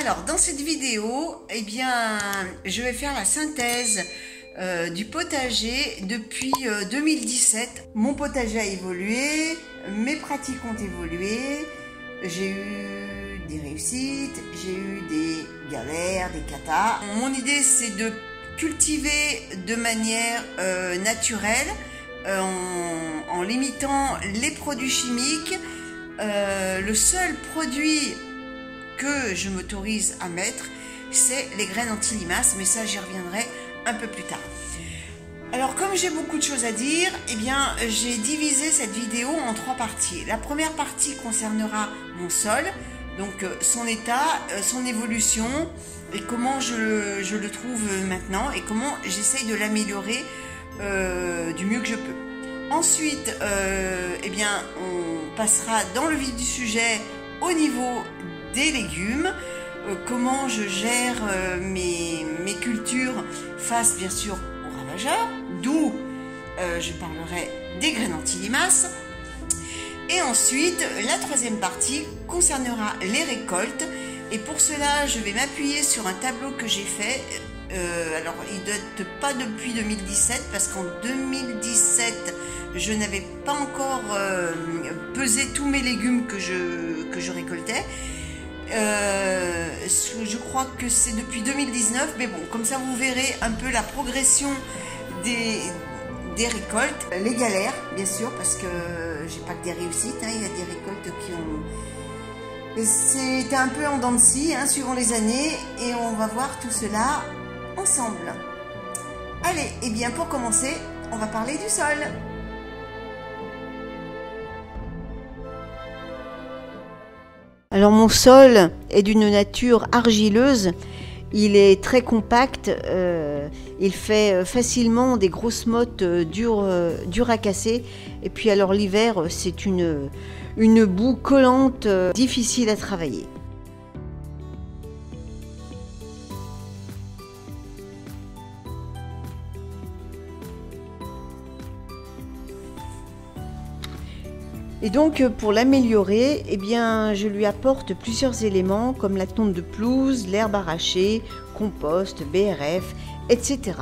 Alors, dans cette vidéo, eh bien, je vais faire la synthèse du potager depuis 2017. Mon potager a évolué, mes pratiques ont évolué, j'ai eu des réussites, j'ai eu des galères, des catas. Mon idée, c'est de cultiver de manière naturelle, en limitant les produits chimiques. Le seul produit que je m'autorise à mettre, c'est les graines anti-limaces, mais ça j'y reviendrai un peu plus tard. Alors comme j'ai beaucoup de choses à dire, eh bien j'ai divisé cette vidéo en 3 parties. La première partie concernera mon sol, donc son état, son évolution et comment je le trouve maintenant et comment j'essaye de l'améliorer du mieux que je peux. Ensuite, eh bien on passera dans le vif du sujet au niveau des légumes, comment je gère mes cultures face bien sûr aux ravageurs, d'où je parlerai des graines anti-limaces. Et ensuite, la troisième partie concernera les récoltes. Et pour cela, je vais m'appuyer sur un tableau que j'ai fait. Alors, il ne date pas depuis 2017, parce qu'en 2017, je n'avais pas encore pesé tous mes légumes que je récoltais. Je crois que c'est depuis 2019, mais bon, comme ça vous verrez un peu la progression des récoltes, les galères bien sûr, parce que j'ai pas que des réussites, hein, il y a des récoltes qui ont... C'était un peu en dents de scie, hein, suivant les années, et on va voir tout cela ensemble. Allez, et bien pour commencer, on va parler du sol. Alors mon sol est d'une nature argileuse, il est très compact, il fait facilement des grosses mottes dures à casser. Et puis alors l'hiver, c'est une boue collante, difficile à travailler. Et donc pour l'améliorer, eh bien, je lui apporte plusieurs éléments comme la tonte de pelouse, l'herbe arrachée, compost, BRF, etc.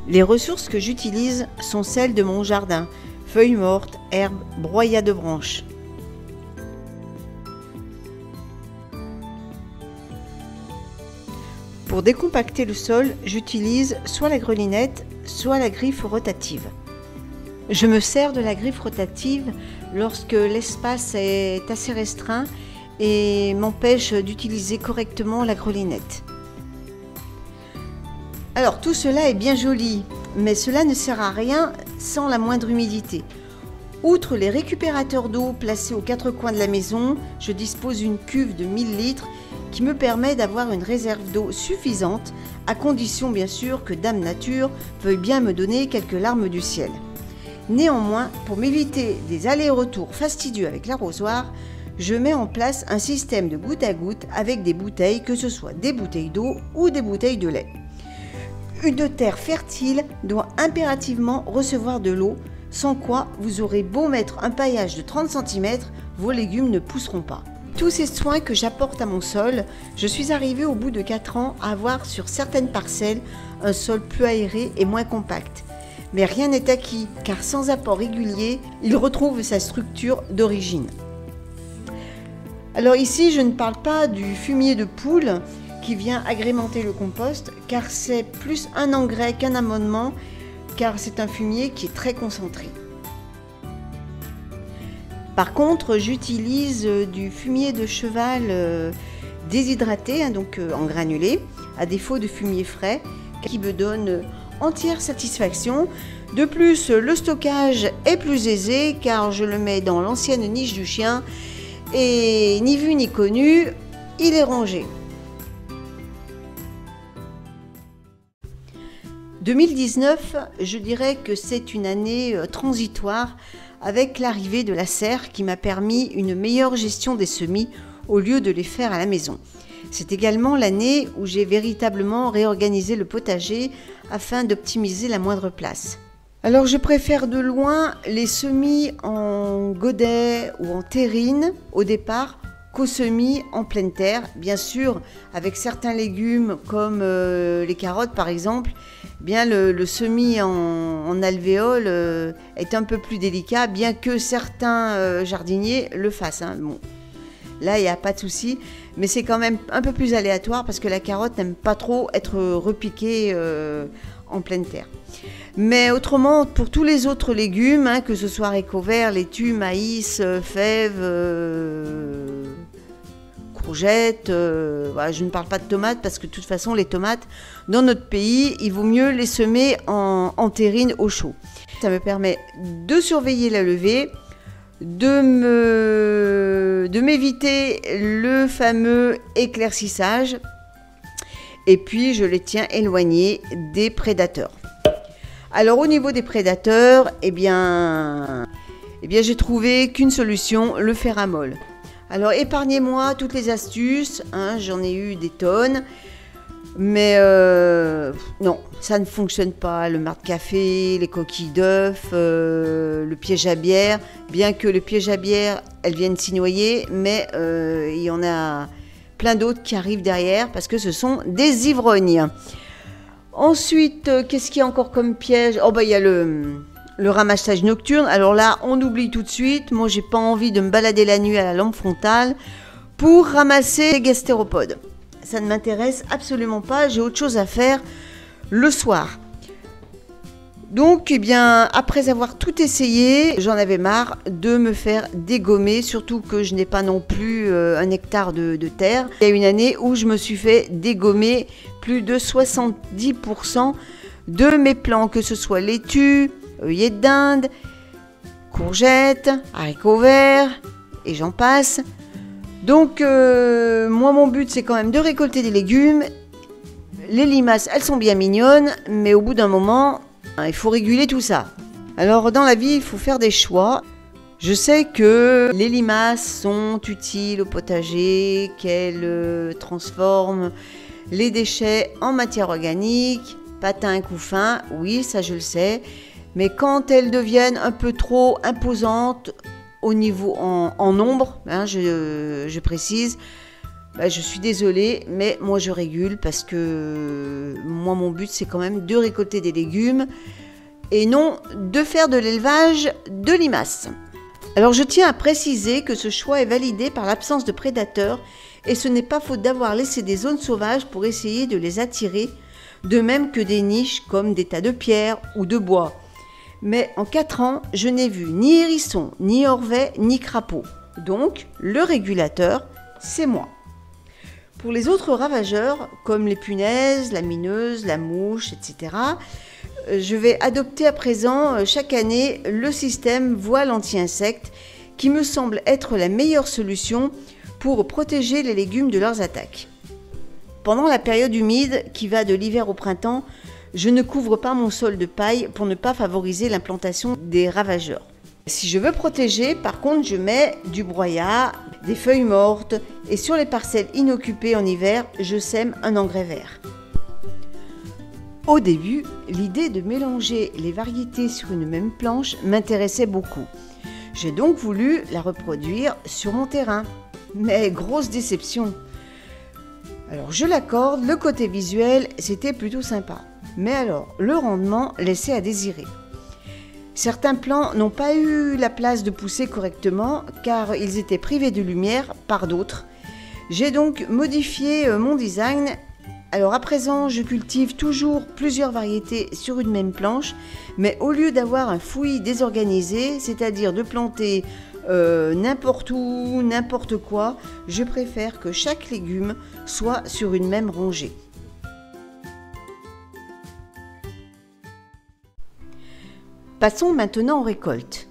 Les ressources que j'utilise sont celles de mon jardin, feuilles mortes, herbes, broyats de branches. Pour décompacter le sol, j'utilise soit la grelinette, soit la griffe rotative. Je me sers de la griffe rotative lorsque l'espace est assez restreint et m'empêche d'utiliser correctement la grelinette. Alors tout cela est bien joli, mais cela ne sert à rien sans la moindre humidité. Outre les récupérateurs d'eau placés aux 4 coins de la maison, je dispose d'une cuve de 1000 litres qui me permet d'avoir une réserve d'eau suffisante, à condition bien sûr que Dame Nature veuille bien me donner quelques larmes du ciel. Néanmoins, pour m'éviter des allers-retours fastidieux avec l'arrosoir, je mets en place un système de goutte à goutte avec des bouteilles, que ce soit des bouteilles d'eau ou des bouteilles de lait. Une terre fertile doit impérativement recevoir de l'eau, sans quoi vous aurez beau mettre un paillage de 30 cm, vos légumes ne pousseront pas. Tous ces soins que j'apporte à mon sol, je suis arrivée au bout de 4 ans à avoir sur certaines parcelles un sol plus aéré et moins compact. Mais rien n'est acquis, car sans apport régulier, il retrouve sa structure d'origine. Alors ici, je ne parle pas du fumier de poule qui vient agrémenter le compost, car c'est plus un engrais qu'un amendement, car c'est un fumier qui est très concentré. Par contre, j'utilise du fumier de cheval déshydraté, hein, donc en granulé, à défaut de fumier frais, qui me donne entière satisfaction. De plus, le stockage est plus aisé, car je le mets dans l'ancienne niche du chien, et ni vu ni connu, il est rangé. 2019, je dirais que c'est une année transitoire, avec l'arrivée de la serre qui m'a permis une meilleure gestion des semis au lieu de les faire à la maison. C'est également l'année où j'ai véritablement réorganisé le potager afin d'optimiser la moindre place. Alors je préfère de loin les semis en godet ou en terrine au départ qu'aux semis en pleine terre. Bien sûr, avec certains légumes comme les carottes par exemple, bien le semis en alvéole est un peu plus délicat, bien que certains jardiniers le fassent. Hein. Bon, là il n'y a pas de souci, mais c'est quand même un peu plus aléatoire parce que la carotte n'aime pas trop être repiquée en pleine terre. Mais autrement, pour tous les autres légumes, hein, que ce soit haricots verts, laitue, maïs, fèves, courgettes, voilà, je ne parle pas de tomates parce que de toute façon les tomates, dans notre pays, il vaut mieux les semer en terrine au chaud. Ça me permet de surveiller la levée, de m'éviter le fameux éclaircissage et puis je les tiens éloignés des prédateurs. Alors au niveau des prédateurs, eh bien j'ai trouvé qu'une solution, le ferramol. Alors épargnez-moi toutes les astuces, hein, j'en ai eu des tonnes, mais non, ça ne fonctionne pas. Le marc-café, les coquilles d'œufs, le piège à bière, bien que le piège à bière, elles viennent s'y noyer, mais il y en a plein d'autres qui arrivent derrière parce que ce sont des ivrognes. Ensuite, qu'est-ce qu'il y a encore comme piège? Oh bah il y a le ramassage nocturne. Alors là, on oublie tout de suite. Moi, j'ai pas envie de me balader la nuit à la lampe frontale pour ramasser les gastéropodes. Ça ne m'intéresse absolument pas. J'ai autre chose à faire le soir. Donc, eh bien, après avoir tout essayé, j'en avais marre de me faire dégommer, surtout que je n'ai pas non plus 1 hectare de terre. Il y a une année où je me suis fait dégommer plus de 70% de mes plants, que ce soit laitue, œillets d'Inde, courgettes, haricots verts, et j'en passe. Donc, moi, mon but, c'est quand même de récolter des légumes. Les limaces, elles sont bien mignonnes, mais au bout d'un moment, il faut réguler tout ça. Alors, dans la vie, il faut faire des choix. Je sais que les limaces sont utiles au potager, qu'elles transforment les déchets en matière organique, patin, couffin, oui, ça je le sais. Mais quand elles deviennent un peu trop imposantes au niveau en nombre, hein, je précise, bah, je suis désolée, mais moi je régule parce que moi mon but c'est quand même de récolter des légumes et non de faire de l'élevage de limaces. Alors je tiens à préciser que ce choix est validé par l'absence de prédateurs et ce n'est pas faute d'avoir laissé des zones sauvages pour essayer de les attirer, de même que des niches comme des tas de pierres ou de bois. Mais en 4 ans, je n'ai vu ni hérisson, ni orvet, ni crapaud. Donc, le régulateur, c'est moi. Pour les autres ravageurs, comme les punaises, la mineuse, la mouche, etc., je vais adopter à présent chaque année le système voile anti-insectes qui me semble être la meilleure solution pour protéger les légumes de leurs attaques. Pendant la période humide qui va de l'hiver au printemps, je ne couvre pas mon sol de paille pour ne pas favoriser l'implantation des ravageurs. Si je veux protéger, par contre, je mets du broyat, des feuilles mortes et sur les parcelles inoccupées en hiver, je sème un engrais vert. Au début, l'idée de mélanger les variétés sur une même planche m'intéressait beaucoup. J'ai donc voulu la reproduire sur mon terrain. Mais grosse déception. Alors je l'accorde, le côté visuel, c'était plutôt sympa. Mais alors, le rendement laissait à désirer. Certains plants n'ont pas eu la place de pousser correctement car ils étaient privés de lumière par d'autres. J'ai donc modifié mon design. Alors à présent, je cultive toujours plusieurs variétés sur une même planche, mais au lieu d'avoir un fouillis désorganisé, c'est-à-dire de planter n'importe où, n'importe quoi, je préfère que chaque légume soit sur une même rangée. Passons maintenant aux récoltes,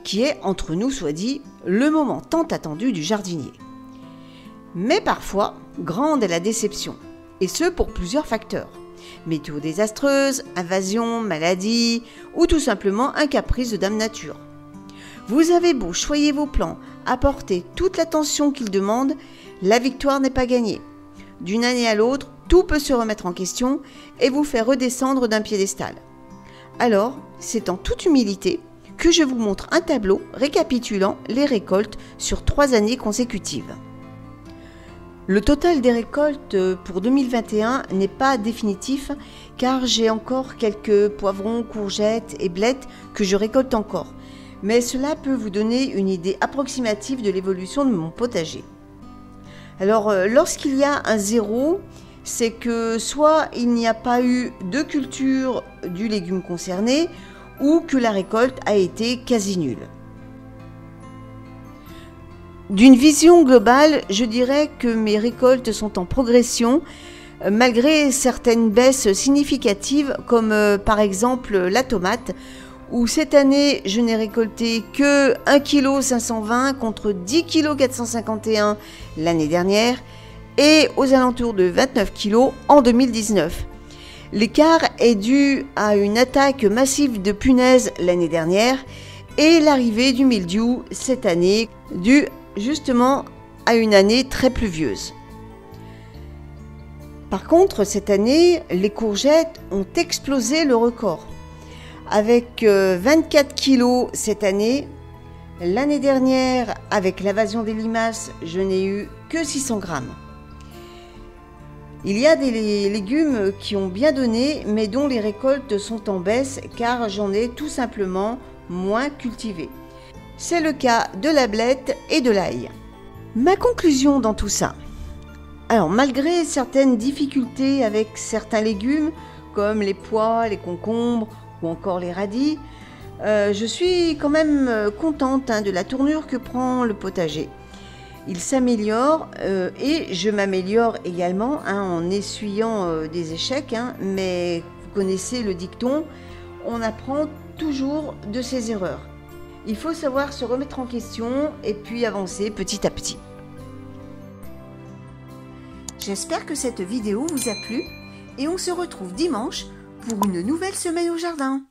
qui est, entre nous soit dit, le moment tant attendu du jardinier. Mais parfois, grande est la déception, et ce pour plusieurs facteurs. Météo désastreuse, invasion, maladie, ou tout simplement un caprice de Dame Nature. Vous avez beau choyer vos plants, apporter toute l'attention qu'ils demandent, la victoire n'est pas gagnée. D'une année à l'autre, tout peut se remettre en question et vous faire redescendre d'un piédestal. Alors, c'est en toute humilité que je vous montre un tableau récapitulant les récoltes sur 3 années consécutives. Le total des récoltes pour 2021 n'est pas définitif car j'ai encore quelques poivrons, courgettes et blettes que je récolte encore. Mais cela peut vous donner une idée approximative de l'évolution de mon potager. Alors, lorsqu'il y a un 0, c'est que soit il n'y a pas eu de culture du légume concerné ou que la récolte a été quasi nulle. D'une vision globale, je dirais que mes récoltes sont en progression malgré certaines baisses significatives comme par exemple la tomate où cette année je n'ai récolté que 1,520 kg contre 10,451 kg l'année dernière et aux alentours de 29 kg en 2019. L'écart est dû à une attaque massive de punaises l'année dernière et l'arrivée du mildiou cette année due justement à une année très pluvieuse. Par contre, cette année, les courgettes ont explosé le record. Avec 24 kg cette année, l'année dernière, avec l'invasion des limaces, je n'ai eu que 600 grammes. Il y a des légumes qui ont bien donné, mais dont les récoltes sont en baisse car j'en ai tout simplement moins cultivé. C'est le cas de la blette et de l'ail. Ma conclusion dans tout ça. Alors, malgré certaines difficultés avec certains légumes, comme les pois, les concombres ou encore les radis, je suis quand même contente de la tournure que prend le potager. Il s'améliore et je m'améliore également en essuyant des échecs, mais vous connaissez le dicton, on apprend toujours de ses erreurs. Il faut savoir se remettre en question et puis avancer petit à petit. J'espère que cette vidéo vous a plu et on se retrouve dimanche pour une nouvelle semaine au jardin.